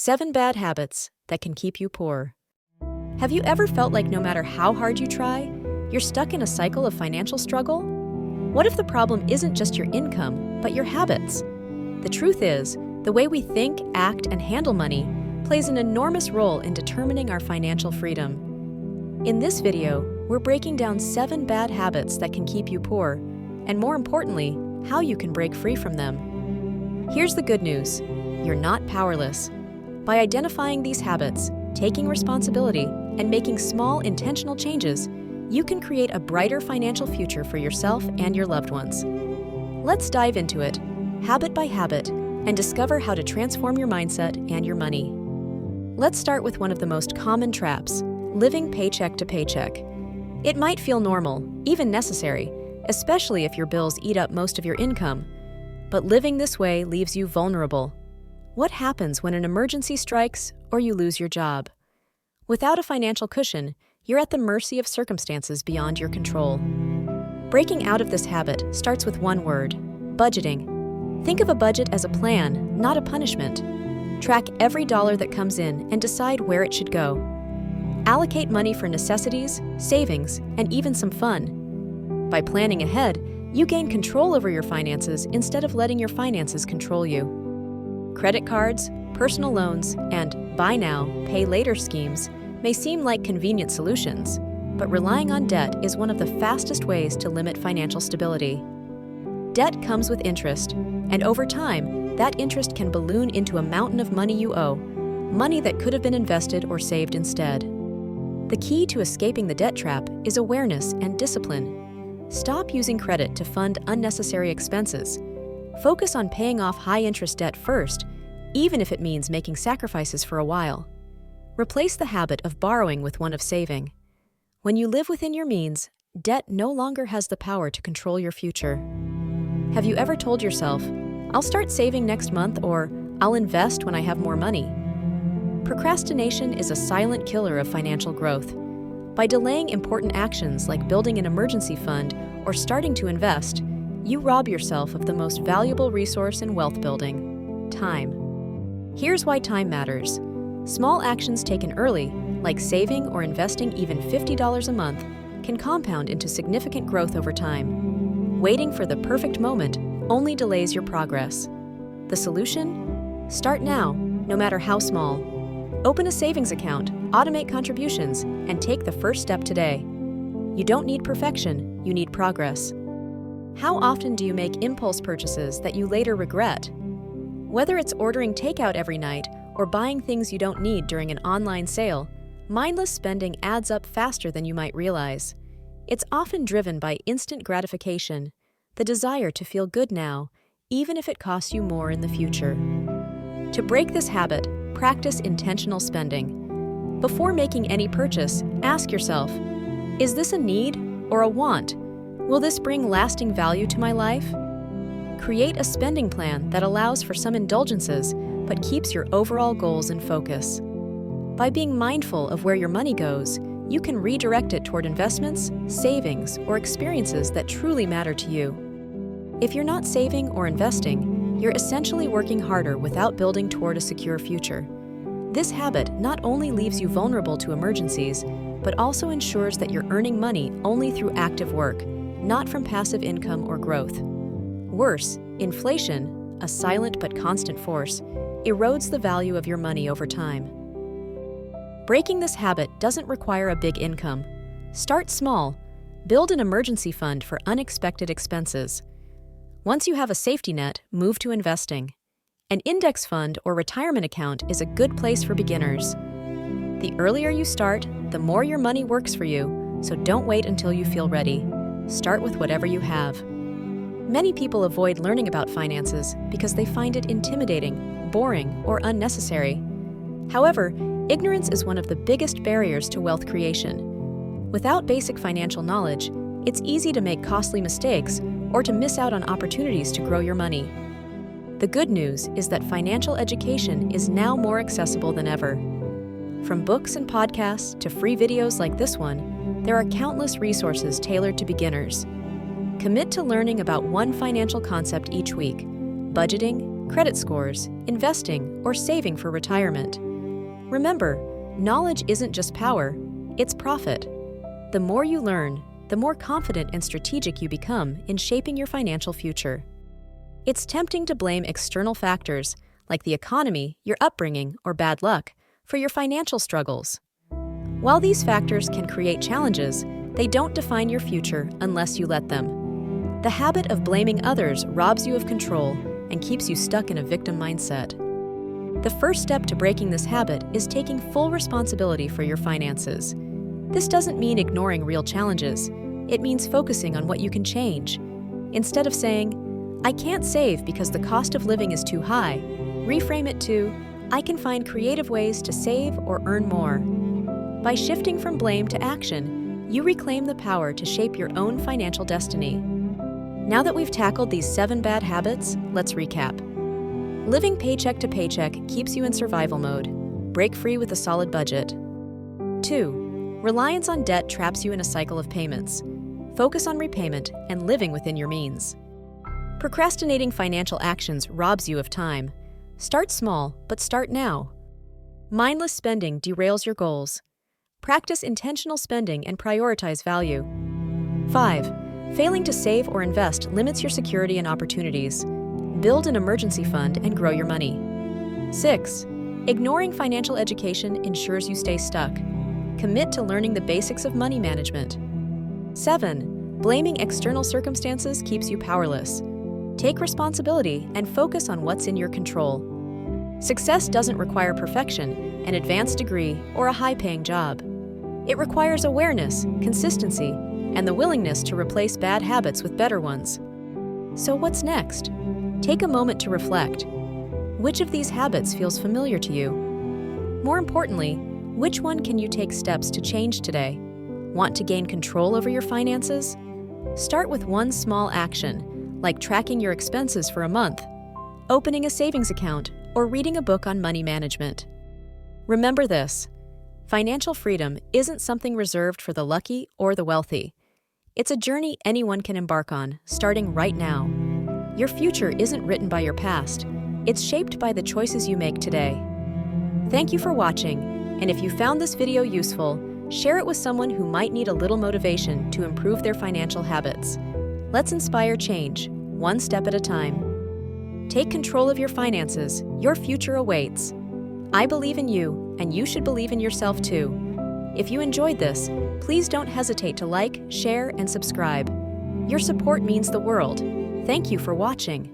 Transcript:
7 bad habits that can keep you poor. Have you ever felt like no matter how hard you try, you're stuck in a cycle of financial struggle? What if the problem isn't just your income, but your habits? The truth is, the way we think, act, and handle money plays an enormous role in determining our financial freedom. In this video, we're breaking down 7 bad habits that can keep you poor, and more importantly, how you can break free from them. Here's the good news: you're not powerless. By identifying these habits, taking responsibility, and making small intentional changes, you can create a brighter financial future for yourself and your loved ones. Let's dive into it, habit by habit, and discover how to transform your mindset and your money. Let's start with one of the most common traps: living paycheck to paycheck. It might feel normal, even necessary, especially if your bills eat up most of your income. But living this way leaves you vulnerable. What happens when an emergency strikes or you lose your job? Without a financial cushion, you're at the mercy of circumstances beyond your control. Breaking out of this habit starts with one word: budgeting. Think of a budget as a plan, not a punishment. Track every dollar that comes in and decide where it should go. Allocate money for necessities, savings, and even some fun. By planning ahead, you gain control over your finances instead of letting your finances control you. Credit cards, personal loans, and buy now, pay later schemes may seem like convenient solutions, but relying on debt is one of the fastest ways to limit financial stability. Debt comes with interest, and over time, that interest can balloon into a mountain of money you owe, money that could have been invested or saved instead. The key to escaping the debt trap is awareness and discipline. Stop using credit to fund unnecessary expenses. Focus on paying off high-interest debt first, even if it means making sacrifices for a while. Replace the habit of borrowing with one of saving. When you live within your means, debt no longer has the power to control your future. Have you ever told yourself, "I'll start saving next month," or "I'll invest when I have more money"? Procrastination is a silent killer of financial growth. By delaying important actions like building an emergency fund or starting to invest, you rob yourself of the most valuable resource in wealth building: time. Here's why time matters. Small actions taken early, like saving or investing even $50 a month, can compound into significant growth over time. Waiting for the perfect moment only delays your progress. The solution? Start now, no matter how small. Open a savings account, automate contributions, and take the first step today. You don't need perfection, you need progress. How often do you make impulse purchases that you later regret? Whether it's ordering takeout every night or buying things you don't need during an online sale, mindless spending adds up faster than you might realize. It's often driven by instant gratification, the desire to feel good now, even if it costs you more in the future. To break this habit, practice intentional spending. Before making any purchase, ask yourself, is this a need or a want? Will this bring lasting value to my life? Create a spending plan that allows for some indulgences, but keeps your overall goals in focus. By being mindful of where your money goes, you can redirect it toward investments, savings, or experiences that truly matter to you. If you're not saving or investing, you're essentially working harder without building toward a secure future. This habit not only leaves you vulnerable to emergencies, but also ensures that you're earning money only through active work, not from passive income or growth. Worse, inflation, a silent but constant force, erodes the value of your money over time. Breaking this habit doesn't require a big income. Start small. Build an emergency fund for unexpected expenses. Once you have a safety net, move to investing. An index fund or retirement account is a good place for beginners. The earlier you start, the more your money works for you, so don't wait until you feel ready. Start with whatever you have. Many people avoid learning about finances because they find it intimidating, boring, or unnecessary. However, ignorance is one of the biggest barriers to wealth creation. Without basic financial knowledge, it's easy to make costly mistakes or to miss out on opportunities to grow your money. The good news is that financial education is now more accessible than ever. From books and podcasts to free videos like this one, there are countless resources tailored to beginners. Commit to learning about one financial concept each week: budgeting, credit scores, investing, or saving for retirement. Remember, knowledge isn't just power, it's profit. The more you learn, the more confident and strategic you become in shaping your financial future. It's tempting to blame external factors, like the economy, your upbringing, or bad luck, for your financial struggles. While these factors can create challenges, they don't define your future unless you let them. The habit of blaming others robs you of control and keeps you stuck in a victim mindset. The first step to breaking this habit is taking full responsibility for your finances. This doesn't mean ignoring real challenges. It means focusing on what you can change. Instead of saying, "I can't save because the cost of living is too high," reframe it to, "I can find creative ways to save or earn more." By shifting from blame to action, you reclaim the power to shape your own financial destiny. Now that we've tackled these 7 bad habits, let's recap. Living paycheck to paycheck keeps you in survival mode. Break free with a solid budget. 2. Reliance on debt traps you in a cycle of payments. Focus on repayment and living within your means. Procrastinating financial actions robs you of time. Start small, but start now. Mindless spending derails your goals. Practice intentional spending and prioritize value. 5. Failing to save or invest limits your security and opportunities. Build an emergency fund and grow your money. 6. Ignoring financial education ensures you stay stuck. Commit to learning the basics of money management. 7. Blaming external circumstances keeps you powerless. Take responsibility and focus on what's in your control. Success doesn't require perfection, an advanced degree, or a high-paying job. It requires awareness, consistency, and the willingness to replace bad habits with better ones. So what's next? Take a moment to reflect. Which of these habits feels familiar to you? More importantly, which one can you take steps to change today? Want to gain control over your finances? Start with one small action, like tracking your expenses for a month, opening a savings account, or reading a book on money management. Remember this: financial freedom isn't something reserved for the lucky or the wealthy. It's a journey anyone can embark on, starting right now. Your future isn't written by your past. It's shaped by the choices you make today. Thank you for watching, and if you found this video useful, share it with someone who might need a little motivation to improve their financial habits. Let's inspire change, one step at a time. Take control of your finances. Your future awaits. I believe in you, and you should believe in yourself too. If you enjoyed this, please don't hesitate to like, share, and subscribe. Your support means the world. Thank you for watching.